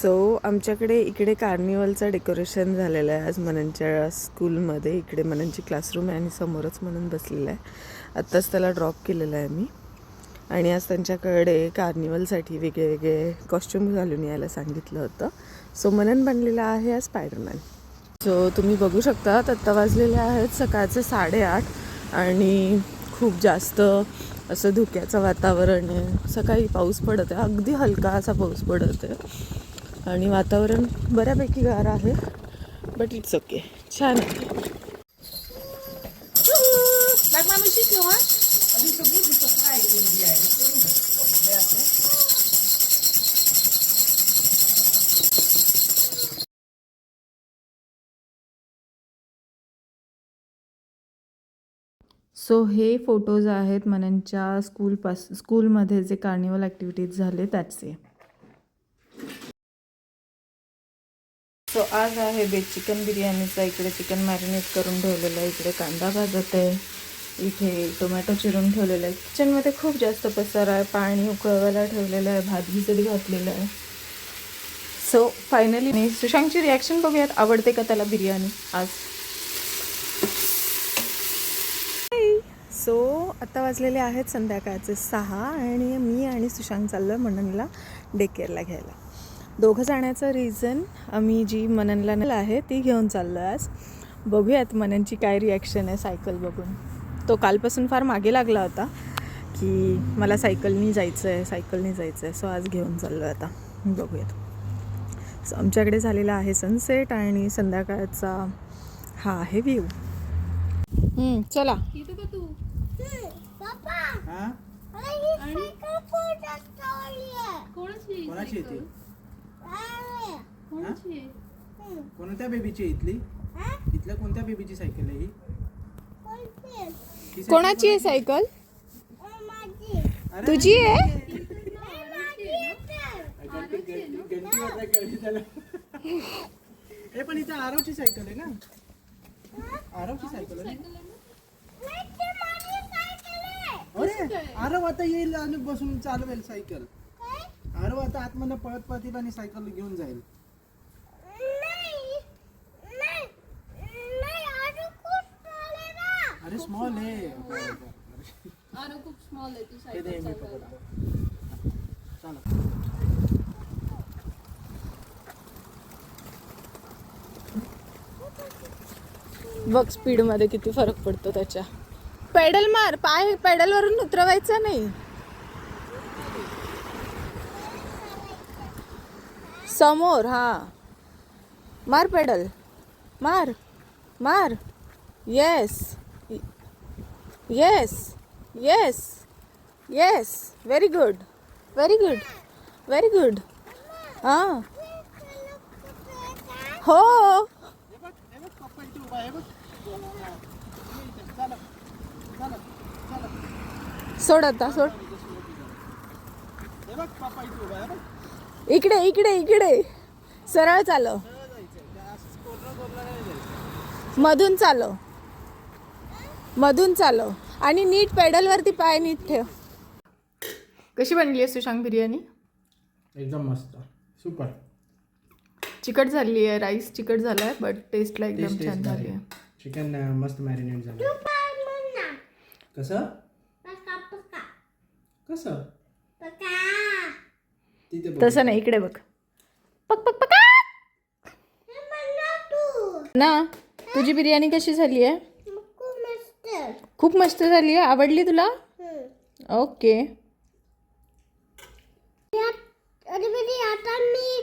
So आमच्याकडे इकडे कार्निवलचं decoration झालेलं आहे आज मननच्या स्कूलमध्ये. इकडे मननची क्लासरूम आहे आणि समोरच मनन बसलेला आहे. आत्ताच त्याला ड्रॉप केलेलं आहे मी. आणि आज त्यांच्याकडे कार्निवलसाठी वेगळे वेगळे कॉस्ट्यूम घालून यायला सांगितलं होतं. सो मनन बनलेला आहे आज स्पायडरमॅन. सो तुम्ही बघू शकता आत्ता वाजलेले आहेत सकाळचे 8:30 आणि खूप जास्त असं धुक्याचं वातावरण आहे. सकाळी पाऊस पडत आहे, अगदी हलका असा पाऊस पडत आहे आणि वातावरण बऱ्यापैकी गार आहे. बट इट्स ओके, छान आहे. सो हे फोटोज आहेत मननच्या स्कूलमध्ये जे कार्निवल ॲक्टिव्हिटीज झाले त्याचे. सो आज आहे बेत चिकन बिर्याणीचा. इकडे चिकन मॅरिनेट करून ठेवलेलं आहे, इकडे कांदा भाजत आहे, इथे टोमॅटो चिरून ठेवलेलं आहे. किचनमध्ये खूप जास्त पसारा आहे. पाणी उकळवायला ठेवलेलं आहे, भात भिजत घातलेलं आहे. सो फायनली सुशांकची रिॲक्शन बघूयात, आवडते का त्याला बिर्याणी आज. सो आता वाजलेले आहेत संध्याकाळचे 6 आणि मी आणि सुशांक चाललो आहे मननला डे केअरला घ्यायला. दोघं जाण्याचं रिझन आम्ही जी मननला आहे ती घेऊन चाललो आहे आज. बघूयात मननची काय रिॲक्शन आहे सायकल बघून. तो कालपासून फार मागे लागला होता की मला सायकलनी जायचं आहे. सो आज घेऊन चाललो आहे आता, बघूयात. सो आमच्याकडे झालेला आहे सनसेट आणि संध्याकाळचा हा आहे व्ह्यू. चला कोणत्या बेबीची इथली इथल्या कोणत्या बेबीची सायकल आहे ही? कोणाची आहे सायकल? तुझी आहे? पण इथं आरवची सायकल आहे ना, आरवची सायकल आहे. अरे आरव आता येईल आणि बसून चालवेल सायकल. आरव आता आतमध्ये पळत पळत येईल आणि सायकल घेऊन जाईल. अरे स्मॉल आहे, आरव खूप स्मॉल आहे. तू चला बघ स्पीडमध्ये किती फरक पडतो त्याच्या. पेडल मार, पाय पेडलवरून उतरवायचं नाही. समोर हा मार, पेडल मार मार. Yes yes yes yes. Very good very good very good. हां हो. सोड आता, सोड. इकडे इकडे इकडे सरळ चालव, मधून चालव, मधून चालव आणि नीट पेडलवरती पाय नीट ठेव. कशी बनली आहे सुशांक बिर्याणी? एकदम मस्त, सुपर. चिकट झाली आहे, राईस चिकट झाला आहे, बट टेस्टला एकदम छान झाली आहे. चिकन मस्त मॅरिनेट झालं. कसं कसं तसं नाही, इकडे बघ. पक पक पक ना. तुझी बिर्याणी कशी झाली आहे? खूप मस्त झाली आहे. आवडली तुला? ओके. आता मी